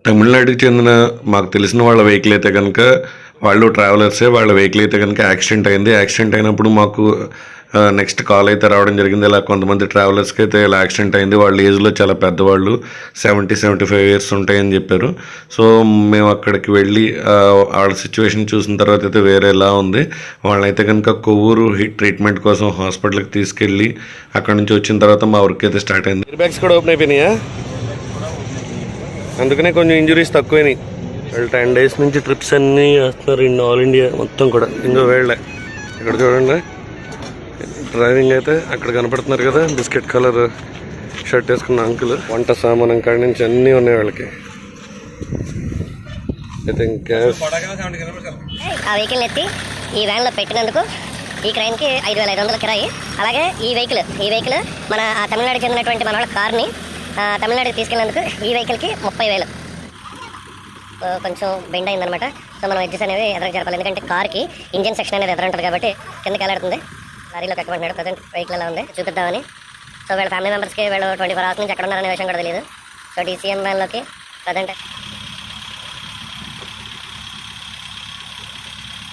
తమిళనాడుకి చెందిన మాకు తెలిసిన వాళ్ళ వెహికల్ అయితే కనుక వాళ్ళు ట్రావెలర్సే. వాళ్ళ వెహికల్ అయితే కనుక యాక్సిడెంట్ అయింది. యాక్సిడెంట్ అయినప్పుడు మాకు నెక్స్ట్ కాల్ అయితే రావడం జరిగింది. ఇలా కొంతమంది ట్రావెలర్స్కి అయితే ఇలా యాక్సిడెంట్ అయింది. వాళ్ళ ఏజ్లో చాలా పెద్దవాళ్ళు 70-75 ఇయర్స్ ఉంటాయని చెప్పారు. సో మేము అక్కడికి వెళ్ళి వాళ్ళ సిచ్యువేషన్ చూసిన తర్వాత అయితే వేరేలా ఉంది. వాళ్ళైతే కనుక కొవ్వూరు హీట్ ట్రీట్మెంట్ కోసం హాస్పిటల్కి తీసుకెళ్ళి అక్కడ నుంచి వచ్చిన తర్వాత మా వర్క్ అయితే స్టార్ట్ అయింది. ఎయిర్ బ్యాగ్స్ కూడా ఓపెన్ అయిపోయినాయా? అందుకనే కొంచెం ఇంజురీస్ తక్కువైనాయి. వాళ్ళు 10 days నుంచి ట్రిప్స్ అన్నీ వేస్తున్నారు ఇన్ ఆల్ ఇండియా మొత్తం కూడా. ఇంకో వేళ్ళే ఇక్కడ చూడండి, డ్రైవింగ్ అయితే అక్కడ కనపడుతున్నారు కదా, బిస్కెట్ కలర్ షర్ట్ వేసుకున్న అంకుల్. వంట సామానం కాడి నుంచి అన్నీ ఉన్నాయి వాళ్ళకి. అయితే ఇంకా ఆ వెహికల్ ఎత్తి ఈ వ్యాన్లో పెట్టినందుకు ఈ క్రైన్కి 5,500 కిరాయి. అలాగే ఈ వెహికల్ మన తమిళనాడుకి చెందినటువంటి మన వాళ్ళ కార్ని తమిళనాడుకి తీసుకెళ్ళినందుకు ఈ వెహికల్కి 30,000. కొంచెం బెండ్ అయిందనమాట. సో మనం ఎడ్జెస్ అనేవి ఎదురు జరపాలి, ఎందుకంటే కార్కి ఇంజిన్ సెక్షన్ అనేది ఎదురు ఉంటుంది కాబట్టి కిందకి వెళ్ళాడుతుంది. లారీలో పెట్టమంటున్నాడు. ప్రజెంట్ వెహికల్ ఎలా ఉంది చూపిద్దామని. సో వీళ్ళ ఫ్యామిలీ మెంబర్స్కి వీళ్ళు 24 hours నుంచి ఎక్కడ ఉన్నారనే విషయం కూడా తెలియదు. సో DCM వ్యాన్లోకి ప్రజెంట్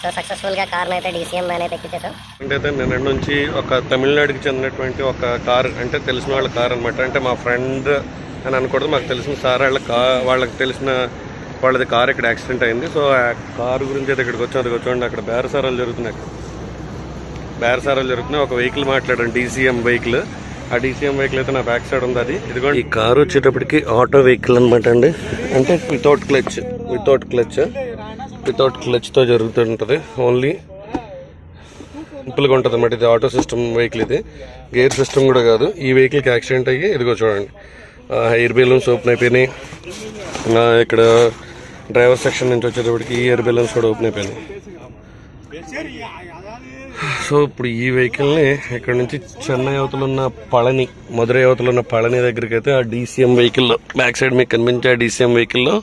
సో సక్సెస్ఫుల్గా కార్ని అయితే DCM వ్యాన్ అయితే ఎక్కించేసాం. అంటే నిన్న నుంచి ఒక తమిళనాడుకి చెందినటువంటి ఒక కార్, అంటే తెలిసిన వాళ్ళ కార్ అనమాట. అంటే మా ఫ్రెండ్ అని అనకూడదు, మాకు తెలిసిన సార్ వాళ్ళకి తెలిసిన వాళ్ళది కార్ ఇక్కడ యాక్సిడెంట్ అయింది. సో ఆ కారు గురించి అయితే ఇక్కడికి వచ్చాం. అది చూడండి, అక్కడ బేరసారాలు జరుగుతున్నాయి. ఒక వెహికల్ మాట్లాడాను, DCM వెహికల్. ఆ DCM వెహికల్ అయితే నా బ్యాక్ సైడ్ ఉంది. అది ఇదిగోండి, ఈ కారు వచ్చేటప్పటికి ఆటో వెహికల్ అనమాట అండి. అంటే వితౌట్ క్లచ్తో జరుగుతుంటుంది. ఓన్లీ సింపుల్గా ఉంటుంది అన్నమాట. ఇది ఆటో సిస్టమ్ వెహికల్, ఇది గేర్ సిస్టమ్ కూడా కాదు. ఈ వెహికల్కి యాక్సిడెంట్ అయ్యి ఇదిగో చూడండి, ఎయిర్ బెలూన్స్ ఓపెన్ అయిపోయినాయి. ఇక్కడ డ్రైవర్ సెక్షన్ నుంచి వచ్చేటప్పటికి ఈ ఎయిర్ బెలూన్స్ కూడా ఓపెన్ అయిపోయినాయి. సో ఇప్పుడు ఈ వెహికల్ని ఇక్కడ నుంచి చెన్నై అవతల ఉన్న పళని, మధురై అవతల ఉన్న పళని దగ్గరికి అయితే ఆ DCM వెహికల్లో, బ్యాక్ సైడ్ మీకు కనిపించే ఆ DCM వెహికల్లో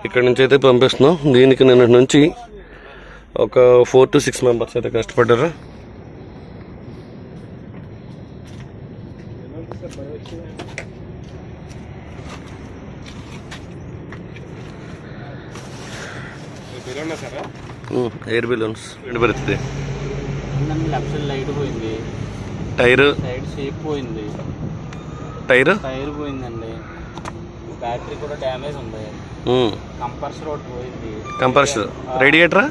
ఇక్కడ నుంచి అయితే పంపిస్తున్నాం. దీనికి నిన్న నుంచి ఒక 4 to 6 మెంబర్స్ అయితే కష్టపడ్డారు. ఎయిర్ బెలూన్స్ రెండు పరిస్థితి. టైర్ పోయిందండి. బ్యాటరీ కూడా డ్యామేజ్ ఉంది. కంపర్సర్ రేడియేటర్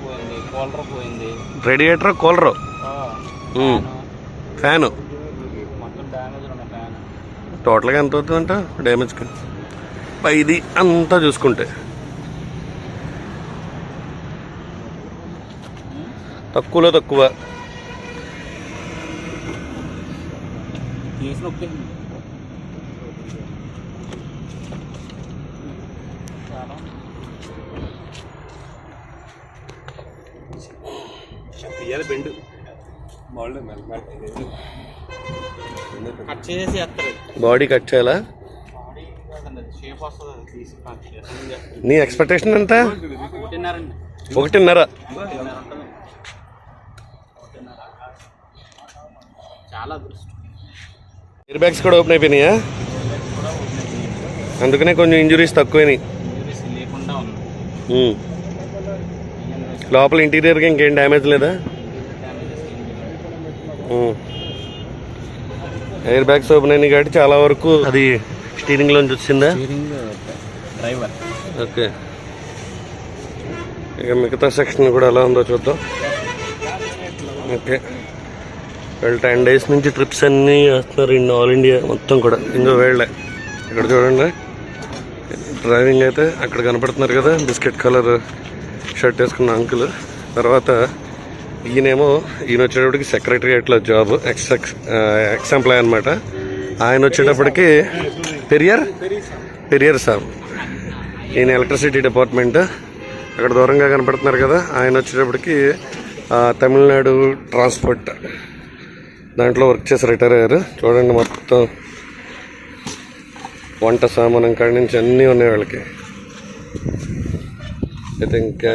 పోయింది. కూలర్ పోయింది. రేడియేటర్, కూలర్, ఫ్యాను మొత్తం డ్యామేజ్ ఉన్న ఫ్యాన్. టోటల్గా ఎంత అవుతుందంట డ్యామేజ్కి? ఇది అంతా చూసుకుంటే తక్కువలో తక్కువ. బాడీ కట్ చేయాలా? నీ ఎక్స్పెక్టేషన్ ఎంత? 1.5. ఎయిర్ బ్యాగ్స్ కూడా ఓపెన్ అయిపోయినాయా? అందుకనే కొంచెం ఇంజురీస్ తక్కువైనాయి. లోపల ఇంటీరియర్గా ఇంకేం డ్యామేజ్ లేదా? ఎయిర్ బ్యాగ్స్ ఓపెన్ అయినాయి కాబట్టి చాలా వరకు అది స్టీరింగ్ లోంచి వచ్చిందా? ఓకే, ఇక మిగతా సెక్షన్ కూడా ఎలా ఉందో చూద్దాం. ఓకే, వాళ్ళు 10 days నుంచి ట్రిప్స్ అన్నీ వేస్తున్నారు ఇన్ ఆల్ ఇండియా మొత్తం కూడా. ఇంకో వేళ్ళే ఇక్కడ చూడండి, డ్రైవింగ్ అయితే అక్కడ కనపడుతున్నారు కదా, బిస్కెట్ కలర్ షర్ట్ వేసుకున్న అంకుల్. తర్వాత ఈయన వచ్చేటప్పటికి సెక్రటరియేట్లో జాబ్, ఎక్స్ ఎంప్లాయ్ అనమాట. ఆయన వచ్చేటప్పటికి పెరియర్ సార్, ఈయన ఎలక్ట్రిసిటీ డిపార్ట్మెంట్. అక్కడ దూరంగా కనపడుతున్నారు కదా, ఆయన వచ్చేటప్పటికి తమిళనాడు ట్రాన్స్పోర్ట్ దాంట్లో వర్క్ చేసి రిటైర్ అయ్యారు. చూడండి, మొత్తం వంట సామానం కాడి నుంచి అన్నీ ఉన్నాయి వాళ్ళకి. అయితే ఇంకా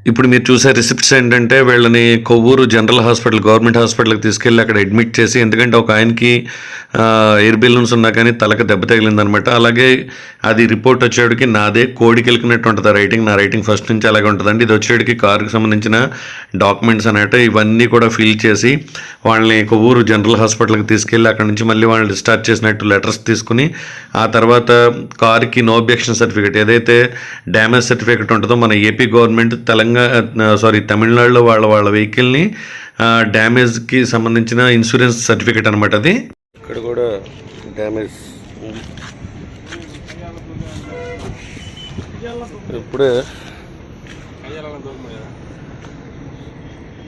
ఇప్పుడు మీరు చూసే రిసిప్ట్స్ ఏంటంటే వీళ్ళని కొవ్వూరు జనరల్ హాస్పిటల్ గవర్నమెంట్ హాస్పిటల్కి తీసుకెళ్ళి అక్కడ అడ్మిట్ చేసి, ఎందుకంటే ఒక ఆయనకి ఎయిర్ బెలూన్స్ ఉన్నా కానీ తలకు దెబ్బ తగిలిందనమాట. అలాగే అది రిపోర్ట్ వచ్చేటికి నాదే కోడికి వెళ్ళినట్టు ఉంటుంది రైటింగ్. నా రైటింగ్ ఫస్ట్ నుంచి అలాగే ఉంటుందండి. ఇది వచ్చేటికి కారుకి సంబంధించిన డాక్యుమెంట్స్ అన్నట్టు ఇవన్నీ కూడా ఫిల్ చేసి వాళ్ళని కొవ్వూరు జనరల్ హాస్పిటల్కి తీసుకెళ్ళి అక్కడ నుంచి మళ్ళీ వాళ్ళని డిశ్చార్జ్ చేసినట్టు లెటర్స్ తీసుకుని, ఆ తర్వాత కారుకి నో అబ్జెక్షన్ సర్టిఫికేట్ ఏదైతే డ్యామేజ్ సర్టిఫికేట్ ఉంటుందో మన ఏపీ గవర్నమెంట్ తమిళనాడులో వాళ్ళ వెహికల్ని డ్యామేజ్కి సంబంధించిన ఇన్సూరెన్స్ సర్టిఫికేట్ అనమాట అది. ఇక్కడ కూడా డ్యామేజ్ ఇప్పుడే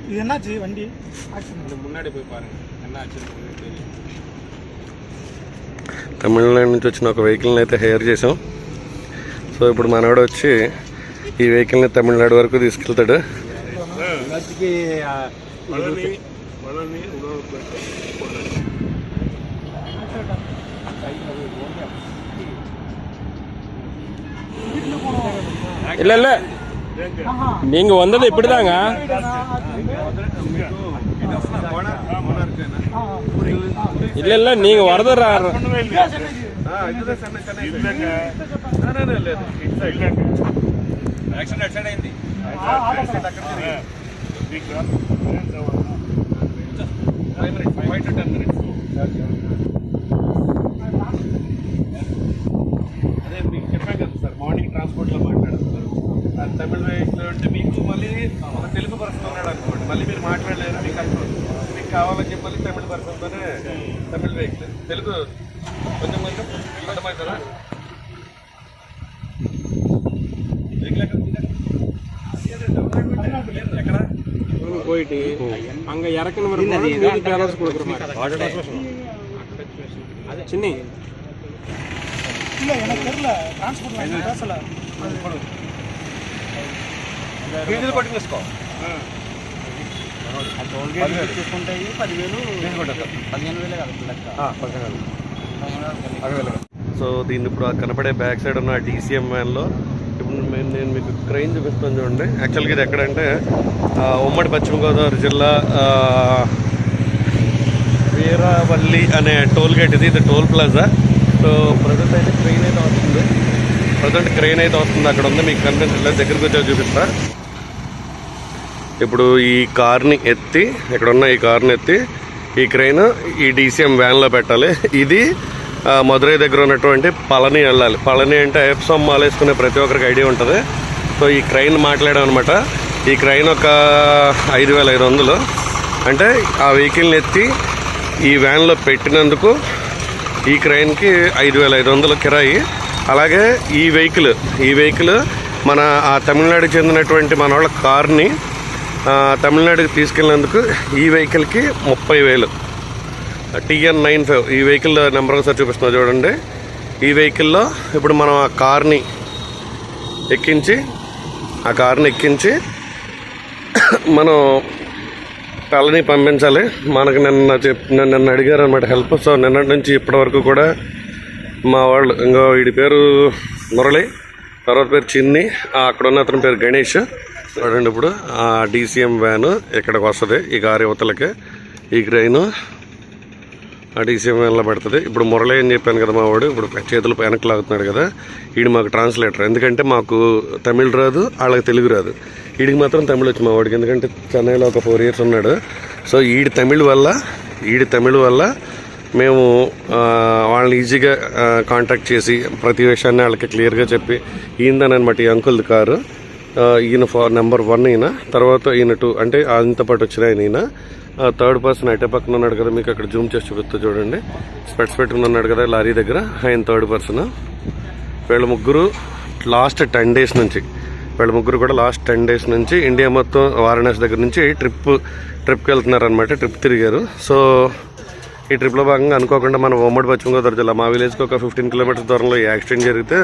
இது என்னாச்சு வண்டி முன்னாடி போய் பாருங்க என்ன ஆச்சுன்னு தெரியும். తమిళనాడు నుంచి వచ్చిన ఒక వెహికల్ని అయితే హైర్ చేసాం. సో ఇప్పుడు మనవాడు వచ్చి ఈ వెహికల్ని తమిళనాడు వరకు తీసుకెళ్తాడు. இல்ல இல்ல நீங்க வந்தது இப்படிதாங்க. இல்ல இல்ல நீங்க வரது అదే మీకు చెప్పాను కదా సార్, మార్నింగ్ ట్రాన్స్పోర్ట్లో మాట్లాడుతున్నారు. తమిళ వెహికల్ అంటే మీకు మళ్ళీ ఒక తెలుగు పర్సన్ ఉన్నాడు అనుకోండి, మళ్ళీ మీరు మాట్లాడలేరు, మీకు కావాలని చెప్పి మళ్ళీ తమిళ పర్సన్తోనే తమిళ వెహికల్ తెలుగు కొంచెం అర్థమవుతుందా? ఎక్కడ போயிட்டு அங்க இறக்கணும் சின்ன இல்லை எனக்கு தெரியல டிரான்ஸ்போர்ட் பேசல డీజిల్ కొట్టించేసుకో. చూసుకుంటాయి 10,000 సో దీన్ని ఇప్పుడు కనపడే బ్యాక్ సైడ్ ఉన్న DCM వ్యాన్లో ఇప్పుడు నేను మీకు క్రెయిన్ చూపిస్తాను చూడండి. యాక్చువల్గా ఇది ఎక్కడంటే ఉమ్మడి పశ్చిమ గోదావరి జిల్లా వీరావల్లి అనే టోల్ గేట్ ఇది టోల్ ప్లాజా. సో ప్రజెంట్ అయితే క్రెయిన్ అయితే వస్తుంది. అక్కడ ఉంది, మీకు కనిపించలేదు, దగ్గరికి వచ్చి చూపిస్తా. ఇప్పుడు ఈ కార్ని ఎత్తి ఈ క్రెయిన్ ఈ DCM వ్యాన్లో పెట్టాలి. ఇది మదురై దగ్గర ఉన్నటువంటి పళని వెళ్ళాలి. పళని అంటే ఎప్సమ్ మాల్ వేసుకునే ప్రతి ఒక్కరికి ఐడియా ఉంటుంది. సో ఈ క్రెయిన్ మాట్లాడాం అనమాట. ఈ క్రెయిన్ ఒక 5,500 అంటే ఆ వెహికల్ని ఎత్తి ఈ వ్యాన్లో పెట్టినందుకు ఈ క్రెయిన్కి 5,500 కిరాయి. అలాగే ఈ వెహికల్ మన ఆ తమిళనాడుకి చెందినటువంటి మన వాళ్ళ కార్ని తమిళనాడుకి తీసుకెళ్ళినందుకు ఈ వెహికల్కి 30,000 TN95 ఈ వెహికల్ నెంబర్ ఒకసారి చూపిస్తున్నా చూడండి. ఈ వెహికల్లో ఇప్పుడు మనం ఆ కార్ని ఎక్కించి మనం పళని పంపించాలి. మనకు నిన్న అడిగారు అనమాట హెల్ప్. సో నిన్నటి నుంచి ఇప్పటి వరకు కూడా మా వాళ్ళు, ఇంకో వీడి పేరు మురళి, తర్వాత పేరు చిన్ని, అక్కడ ఉన్న అతని పేరు గణేష్. చూడండి ఇప్పుడు ఆ DCM వ్యాన్ ఇక్కడికి వస్తుంది. ఈ కారు యువతలకి ఈ క్రెయిన్ ఆ DCM వ్యాన్లో పెడుతుంది. ఇప్పుడు మురళి అని చెప్పాను కదా మా వాడు, ఇప్పుడు చేతులు వెనక్కి లాగుతున్నాడు కదా, వీడు మాకు ట్రాన్స్లేటర్. ఎందుకంటే మాకు తమిళ్ రాదు, వాళ్ళకి తెలుగు రాదు. వీడికి మాత్రం తమిళ్ వచ్చి మా వాడికి, ఎందుకంటే చెన్నైలో ఒక 4 years ఉన్నాడు. సో వీడి తమిళ్ వల్ల మేము వాళ్ళని ఈజీగా కాంటాక్ట్ చేసి ప్రతి విషయాన్ని వాళ్ళకి క్లియర్గా చెప్పి, ఈయనదనమాట ఈ అంకుల్ది కారు. ఈయన నెంబర్ 1 ఈయన, తర్వాత ఈయన 2 అంటే ఆయనతో పాటు వచ్చిన ఈయన. థర్డ్ పర్సన్ అటే పక్కన ఉన్నాడు కదా, మీకు అక్కడ జూమ్ చేసి చూపిస్తూ చూడండి, స్పెట్స్ పెట్టుకుని ఉన్నాడు కదా లారీ దగ్గర, ఆయన థర్డ్ పర్సన్. వీళ్ళ ముగ్గురు లాస్ట్ 10 days నుంచి ఇండియా మొత్తం వారణాసి దగ్గర నుంచి ట్రిప్కి వెళ్తున్నారనమాట. ట్రిప్ తిరిగారు. సో ఈ ట్రిప్లో భాగంగా అనుకోకుండా మన ఉమ్మడి పశ్చిమ గోదావరి జిల్లా మా విలేజ్కి ఒక 15 kilometers దూరంలో ఈ యాక్సిడెంట్ జరిగితే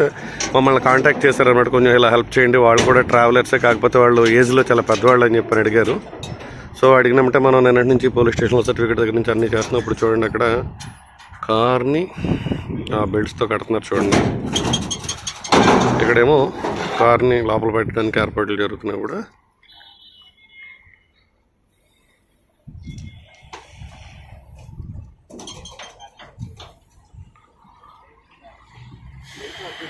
మమ్మల్ని కాంటాక్ట్ చేశారనమాట. కొంచెం ఇలా హెల్ప్ చేయండి, వాళ్ళు కూడా ట్రావెలర్సే, కాకపోతే వాళ్ళు ఏజ్లో చాలా పెద్దవాళ్ళు అని చెప్పని అడిగారు. సో అడిగినామంటే మనం నిన్నటి నుంచి పోలీస్ స్టేషన్లో సర్టిఫికేట్ దగ్గర నుంచి అన్నీ చేస్తున్నాం. ఇప్పుడు చూడండి అక్కడ కార్ని బెల్ట్స్తో కడుతున్నారు చూడండి. ఇక్కడేమో కార్ని లోపల పెట్టడానికి ఏర్పాట్లు జరుగుతున్నాయి కూడా. సో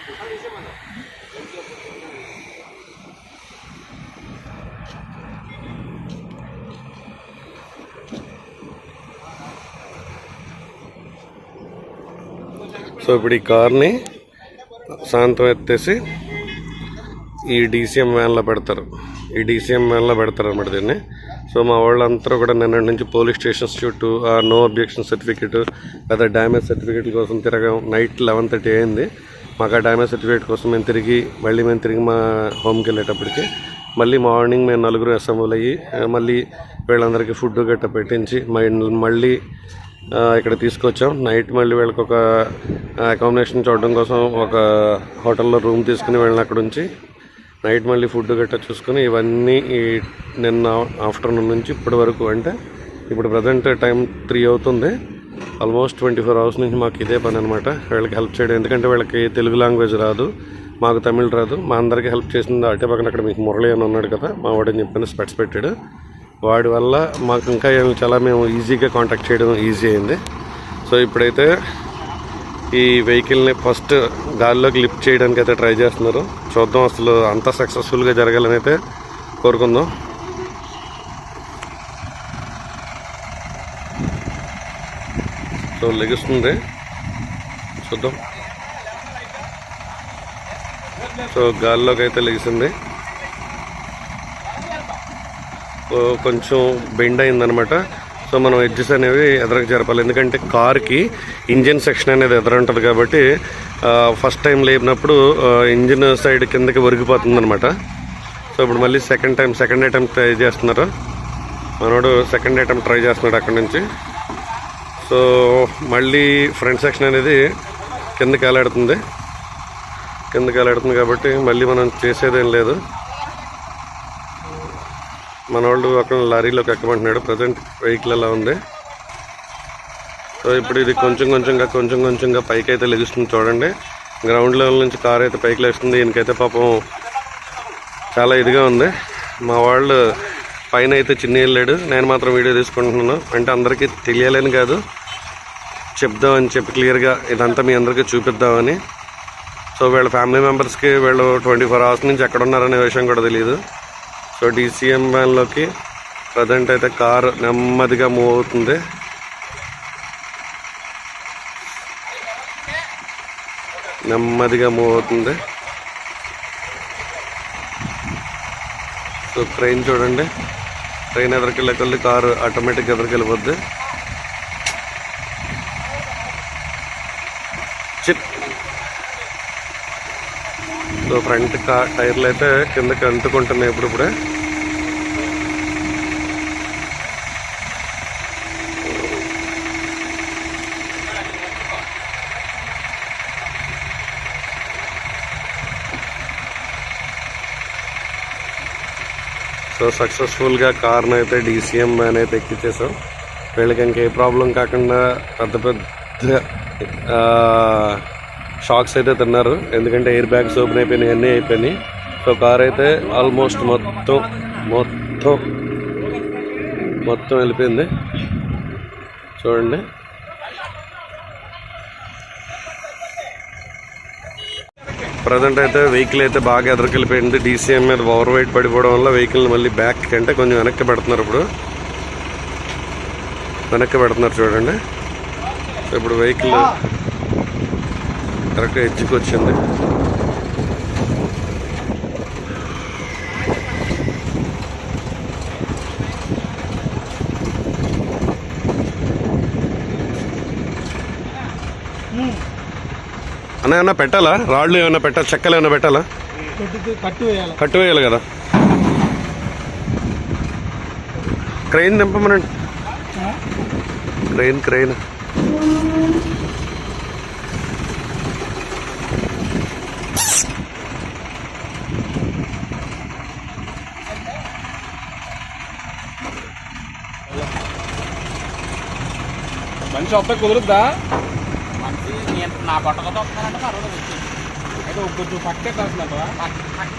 ఇప్పుడు ఈ కార్ని శాంతం ఎత్తేసి ఈ డీసీఎం వ్యాన్లో పెడతారు. ఈ డీసీఎం వ్యాన్లో పెడతారు అన్నమాట దీన్ని. సో మా వాళ్ళంతా కూడా నిన్నటి నుంచి పోలీస్ స్టేషన్స్ చుట్టూ ఆ నో అబ్జెక్షన్ సర్టిఫికేట్ లేదా డ్యామేజ్ సర్టిఫికేట్ కోసం తిరగాం. నైట్ 11:30 అయింది. మాకు ఆ డ్యామేజ్ సర్టిఫికేట్ కోసం మేము తిరిగి మా హోమ్కి వెళ్ళేటప్పటికి మళ్ళీ మార్నింగ్ మేము 4 అసెంబ్లీ అయ్యి మళ్ళీ వీళ్ళందరికీ ఫుడ్ గట్ట పెట్టించి మళ్ళీ ఇక్కడ తీసుకొచ్చాం. నైట్ మళ్ళీ వీళ్ళకి ఒక అకామిడేషన్ చూడడం కోసం ఒక హోటల్లో రూమ్ తీసుకుని వెళ్ళిన అక్కడ నుంచి నైట్ మళ్ళీ ఫుడ్ గట్ట చూసుకుని ఇవన్నీ నిన్న ఆఫ్టర్నూన్ నుంచి ఇప్పటి వరకు, అంటే ఇప్పుడు ప్రజెంట్ టైం 3 అవుతుంది. ఆల్మోస్ట్ 24 అవర్స్ నుంచి మాకు ఇదే పని అనమాట, వీళ్ళకి హెల్ప్ చేయడం. ఎందుకంటే వీళ్ళకి తెలుగు లాంగ్వేజ్ రాదు, మాకు తమిళ్ రాదు. మా అందరికీ హెల్ప్ చేసింది అటే పక్కన అక్కడ మీకు మురళి అని ఉన్నాడు కదా, మా వాడని చెప్పిన స్పెట్స్ పెట్టాడు. వాడి వల్ల మాకు ఇంకా చాలా మేము ఈజీగా కాంటాక్ట్ చేయడం ఈజీ అయింది. సో ఇప్పుడైతే ఈ వెహికల్ని ఫస్ట్ గాల్లోకి లిఫ్ట్ చేయడానికి అయితే ట్రై చేస్తున్నారు. చూద్దాం అసలు అంతా సక్సెస్ఫుల్గా జరగాలని అయితే కోరుకుందాం. సో లెగిస్తుంది, చూద్దాం. సో గాల్లోకి అయితే లెగిసింది. కొంచెం బెండ్ అయిందనమాట. సో మనం ఎడ్జెస్ అనేవి ఎదరకు జరపాలి, ఎందుకంటే కార్కి ఇంజిన్ సెక్షన్ అనేది ఎదురు ఉంటుంది కాబట్టి ఫస్ట్ టైం లేపినప్పుడు ఇంజిన్ సైడ్ కిందకి ఒరిగిపోతుంది అనమాట. సో ఇప్పుడు మళ్ళీ సెకండ్ ఐటమ్ ట్రై చేస్తున్నారు. మనోడు సెకండ్ ఐటమ్ ట్రై చేస్తున్నాడు అక్కడి నుంచి. సో మళ్ళీ ఫ్రంట్ సెక్షన్ అనేది కిందకి వేలాడుతుంది కాబట్టి మళ్ళీ మనం చేసేదేం లేదు. మన వాళ్ళు అక్కడ లారీలోకి ఎక్కమంటున్నాడు. ప్రజెంట్ వెహికల్ అలా ఉంది. సో ఇప్పుడు ఇది కొంచెం కొంచెంగా పైకి అయితే లెగుస్తుంది. చూడండి, గ్రౌండ్ లెవెల్ నుంచి కార్ అయితే పైకి లెగుస్తుంది. దీనికైతే పాపం చాలా ఇదిగా ఉంది. మా వాళ్ళు పైన అయితే చిన్న వెళ్ళాడు, నేను మాత్రం వీడియో తీసుకుంటున్నాను. అంటే అందరికీ తెలియాలని కాదు, చెప్దామని చెప్పి క్లియర్గా ఇదంతా మీ అందరికీ చూపిద్దామని. సో వీళ్ళ ఫ్యామిలీ మెంబర్స్కి వీళ్ళు 24 అవర్స్ నుంచి ఎక్కడ ఉన్నారనే విషయం కూడా తెలియదు. సో డీసీఎం వ్యాన్లోకి ప్రజెంట్ అయితే కారు నెమ్మదిగా మూవ్ అవుతుంది. సో ట్రైన్ చూడండి, ట్రైన్ ఎదరికెళ్ళి కారు ఆటోమేటిక్గా ఎదరికెళ్ళిపోద్ది. సో ఫ్రంట్ టైర్లు అయితే కిందకి అంటుకుంటున్నాయి ఇప్పుడిప్పుడే. సో సక్సెస్ఫుల్గా కార్ని అయితే డీసీఎం వ్యాన్ అయితే ఎక్కించేసాం. వీళ్ళకి ఇంకే ప్రాబ్లం కాకుండా పెద్ద షాక్స్ అయితే తిన్నారు, ఎందుకంటే ఎయిర్ బ్యాగ్స్ ఓపెన్ అయిపోయినాయి, అన్నీ అయిపోయినాయి. సో కార్ అయితే ఆల్మోస్ట్ మొత్తం వెళ్ళిపోయింది. చూడండి, ప్రజెంట్ అయితే వెహికల్ అయితే బాగా ఎదరికెళ్ళిపోయింది. డీసీఎం మీద ఓవర్ వెయిట్ పడిపోవడం వల్ల వెహికల్ని మళ్ళీ బ్యాక్ అంటే కొంచెం వెనక్కి పెడుతున్నారు. చూడండి. సో ఇప్పుడు వెహికల్ కరెక్ట్గా ఎడ్జ్కి వచ్చింది. అన్న పెట్టాలా? రాళ్ళు ఏమైనా పెట్టాలి, చెక్కలు ఏమైనా పెట్టాలా? కట్టు వేయాలి కదా. క్రెయిన్ దింపమనండి, క్రెయిన్. మనిషి వస్తే కుదురుద్దా? నా బట్టలతో వస్తున్నానంటే పర్వాలేదు, అయితే కొంచెం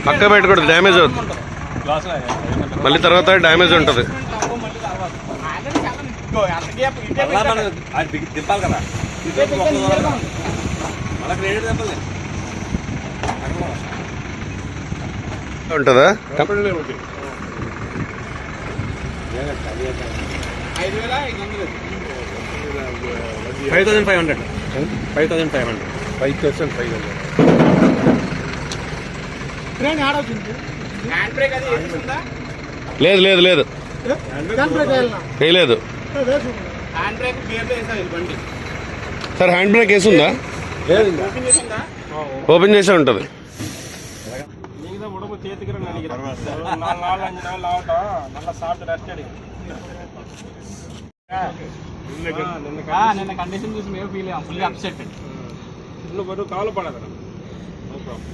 పక్క పెట్టకూడదు, డ్యామేజ్ అవుతుంది. మళ్ళీ తర్వాత డ్యామేజ్ ఉంటుంది. దింపాలి కదా, మళ్ళీ క్రెడిట్ దింపాలి. ఉంటుందా? కంపెనీలో ఉంటుంది 5,500 5,500 5,500 5,500 ట్రైన్ ఆడవుతుంది హ్యాండ్ బ్రేక్ అది వేసిందా? లేదు లేదు లేదు హ్యాండ్ బ్రేక్ వేయాలన్నా వేయలేదు వేసు హ్యాండ్ బ్రేక్ గేర్ వేసారు ఇది బండి సార్. Hand brake వేసుందా? ఓపెన్ చేసిందా? ఓపెన్ చేసే ఉంటుంది. நீங்க உடம்பு தேத்துக்கிறேன்னு நினைக்கிறேன் 4 நாள் 5 நாள் ஆகட்டும் நல்லா சாப்பிட்டு ரெஸ்ட் எடுங்க నిన్న కండిషన్ చూసి మేము ఫీల్ అయ్యాం ఫుల్ అప్సెట్ இன்னும் ஒரு கவலைப்படாத నో ప్రాబ్లం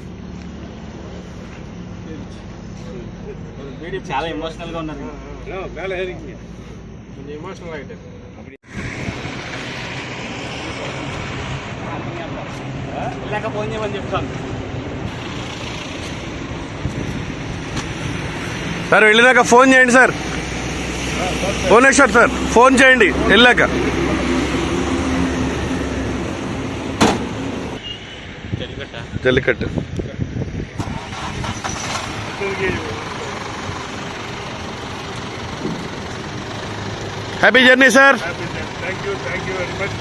చాలా ఎమోషనల్ గా ఉన్నారు மேல ஏறிங்க கொஞ்சம் எமோஷனல் ஆயிட்டாரு ఇలాగ ఫోన్ చేయమని చెప్తాను సార్ వెళ్ళినాక ఫోన్ చేయండి సార్. భువనేశ్వర్ సార్ ఫోన్ చేయండి వెళ్ళాక. Jallikattu. Happy journey sir. Thank you very much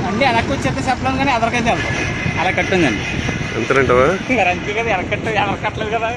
అన్నీ వెనక్కి వచ్చేస్తే చెప్పలేము కానీ ఎదరికైతే వెళ్తాం. అలా కట్టిందండి అంతేనంటావా? మరి అంతే కదా, ఎనకట్టు ఎనకట్లేదు కదా.